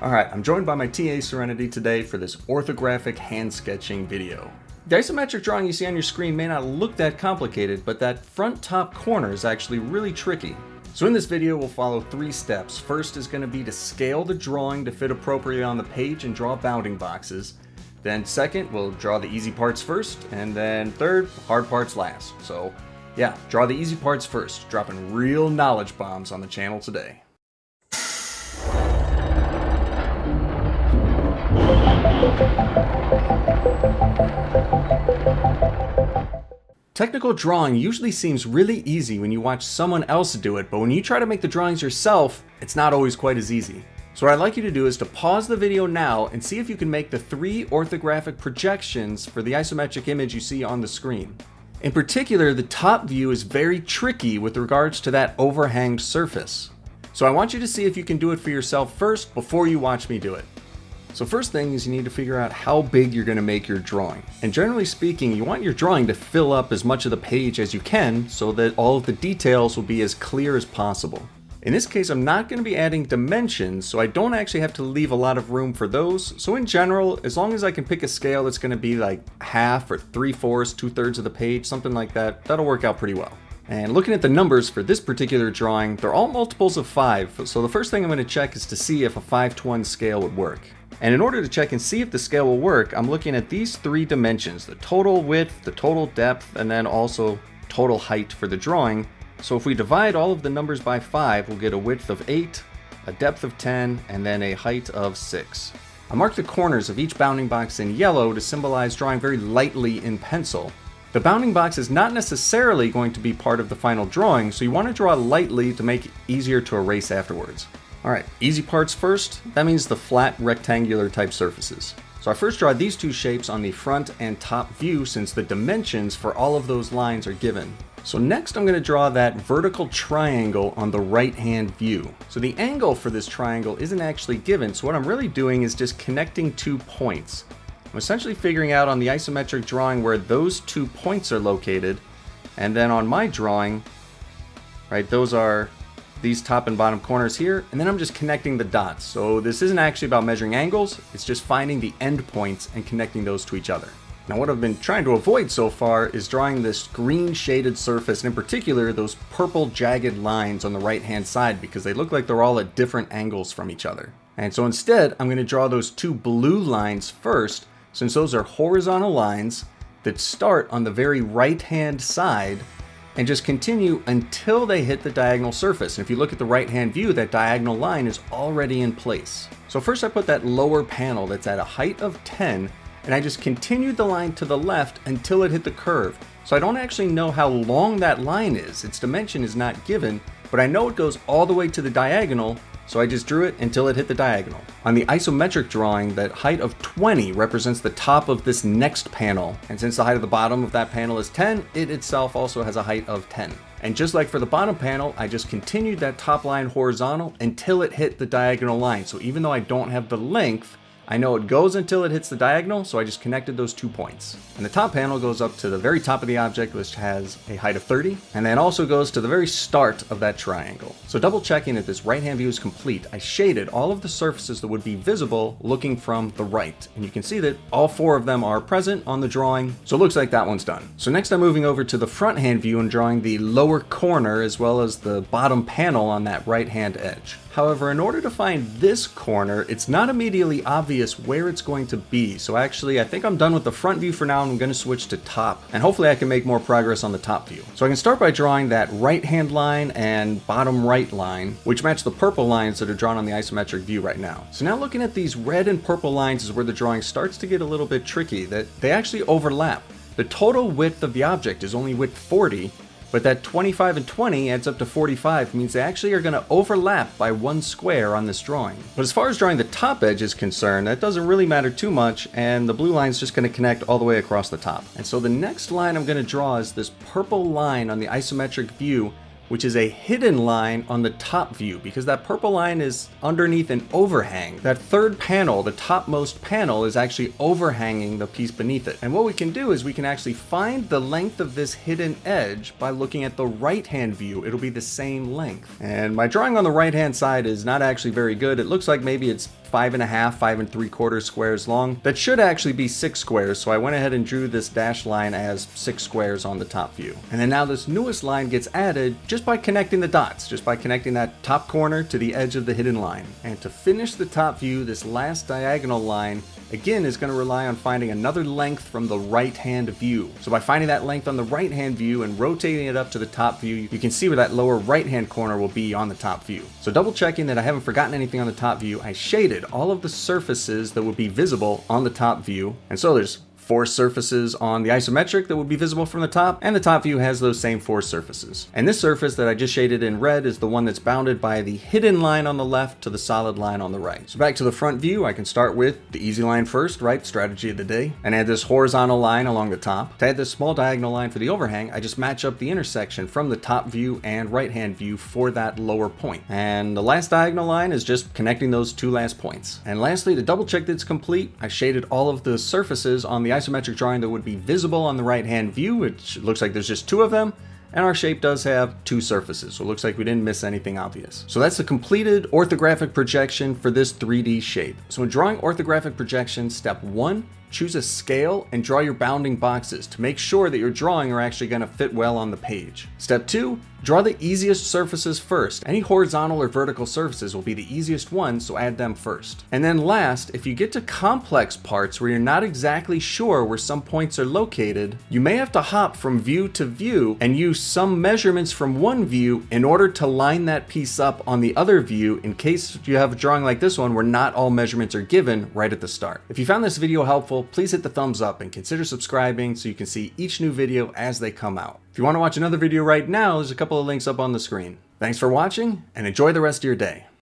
Alright, I'm joined by my TA Serenity today for this orthographic hand sketching video. The isometric drawing you see on your screen may not look that complicated, but that front top corner is actually really tricky. So in this video we'll follow 3 steps. First is going to be to scale the drawing to fit appropriately on the page and draw bounding boxes. Then second, we'll draw the easy parts first, and then third, hard parts last. So yeah, draw the easy parts first, dropping real knowledge bombs on the channel today. Technical drawing usually seems really easy when you watch someone else do it, but when you try to make the drawings yourself, it's not always quite as easy. So what I'd like you to do is to pause the video now and see if you can make the 3 orthographic projections for the isometric image you see on the screen. In particular, the top view is very tricky with regards to that overhanged surface. So I want you to see if you can do it for yourself first before you watch me do it. So first thing is you need to figure out how big you're going to make your drawing. And generally speaking, you want your drawing to fill up as much of the page as you can so that all of the details will be as clear as possible. In this case, I'm not going to be adding dimensions, so I don't actually have to leave a lot of room for those. So in general, as long as I can pick a scale that's going to be like half or 3/4, 2/3 of the page, something like that, that'll work out pretty well. And looking at the numbers for this particular drawing, they're all multiples of 5. So the first thing I'm going to check is to see if a 5:1 scale would work. And in order to check and see if the scale will work, I'm looking at these 3 dimensions, the total width, the total depth, and then also total height for the drawing. So if we divide all of the numbers by 5, we'll get a width of 8, a depth of 10, and then a height of 6. I marked the corners of each bounding box in yellow to symbolize drawing very lightly in pencil. The bounding box is not necessarily going to be part of the final drawing, so you want to draw lightly to make it easier to erase afterwards. Alright, easy parts first. That means the flat rectangular type surfaces. So I first draw these 2 shapes on the front and top view since the dimensions for all of those lines are given. So next I'm going to draw that vertical triangle on the right hand view. So the angle for this triangle isn't actually given, so what I'm really doing is just connecting 2 points. I'm essentially figuring out on the isometric drawing where those 2 points are located, and then on my drawing, right, those are these top and bottom corners here, and then I'm just connecting the dots. So this isn't actually about measuring angles, it's just finding the end points and connecting those to each other. Now what I've been trying to avoid so far is drawing this green shaded surface, and in particular those purple jagged lines on the right hand side because they look like they're all at different angles from each other. And so instead I'm going to draw those 2 blue lines first, since those are horizontal lines that start on the very right hand side and just continue until they hit the diagonal surface. And if you look at the right hand view, that diagonal line is already in place. So first I put that lower panel that's at a height of 10, and I just continued the line to the left until it hit the curve. So I don't actually know how long that line is. Its dimension is not given, but I know it goes all the way to the diagonal, so I just drew it until it hit the diagonal. On the isometric drawing, that height of 20 represents the top of this next panel, and since the height of the bottom of that panel is 10, it itself also has a height of 10. And just like for the bottom panel, I just continued that top line horizontal until it hit the diagonal line. So even though I don't have the length, I know it goes until it hits the diagonal, so I just connected those 2 points. And the top panel goes up to the very top of the object, which has a height of 30, and then also goes to the very start of that triangle. So double checking that this right hand view is complete, I shaded all of the surfaces that would be visible looking from the right. And you can see that all 4 of them are present on the drawing, so it looks like that one's done. So next I'm moving over to the front hand view and drawing the lower corner as well as the bottom panel on that right hand edge. However, in order to find this corner, it's not immediately obvious where it's going to be. So actually, I think I'm done with the front view for now, and I'm going to switch to top. And hopefully I can make more progress on the top view. So I can start by drawing that right hand line and bottom right line, which match the purple lines that are drawn on the isometric view right now. So now looking at these red and purple lines is where the drawing starts to get a little bit tricky, that they actually overlap. The total width of the object is only width 40, but that 25 and 20 adds up to 45, means they actually are going to overlap by 1 square on this drawing. But as far as drawing the top edge is concerned, that doesn't really matter too much, and the blue line is just going to connect all the way across the top. And so the next line I'm going to draw is this purple line on the isometric view, which is a hidden line on the top view because that purple line is underneath an overhang. That third panel, the topmost panel, is actually overhanging the piece beneath it. And what we can do is we can actually find the length of this hidden edge by looking at the right-hand view. It'll be the same length. And my drawing on the right-hand side is not actually very good. It looks like maybe it's 5.5, 5 3/4 squares long. That should actually be 6 squares, so I went ahead and drew this dashed line as 6 squares on the top view. And then now this newest line gets added just by connecting the dots, just by connecting that top corner to the edge of the hidden line. And to finish the top view, this last diagonal line again is going to rely on finding another length from the right hand view. So by finding that length on the right hand view and rotating it up to the top view, you can see where that lower right hand corner will be on the top view. So double checking that I haven't forgotten anything on the top view, I shaded all of the surfaces that would be visible on the top view. And so there's 4 surfaces on the isometric that would be visible from the top, and the top view has those same 4 surfaces. And this surface that I just shaded in red is the one that's bounded by the hidden line on the left to the solid line on the right. So back to the front view, I can start with the easy line first, right? Strategy of the day. And add this horizontal line along the top. To add this small diagonal line for the overhang, I just match up the intersection from the top view and right hand view for that lower point. And the last diagonal line is just connecting those 2 last points. And lastly, to double check that it's complete, I shaded all of the surfaces on the isometric drawing that would be visible on the right hand view, which looks like there's just 2 of them, and our shape does have 2 surfaces, so it looks like we didn't miss anything obvious. So that's the completed orthographic projection for this 3D shape. So when drawing orthographic projection, step 1, choose a scale and draw your bounding boxes to make sure that your drawing are actually going to fit well on the page. Step 2, draw the easiest surfaces first. Any horizontal or vertical surfaces will be the easiest ones, so add them first. And then last, if you get to complex parts where you're not exactly sure where some points are located, you may have to hop from view to view and use some measurements from one view in order to line that piece up on the other view in case you have a drawing like this one where not all measurements are given right at the start. If you found this video helpful, please hit the thumbs up and consider subscribing so you can see each new video as they come out. If you want to watch another video right now, there's a couple of links up on the screen. Thanks for watching and enjoy the rest of your day.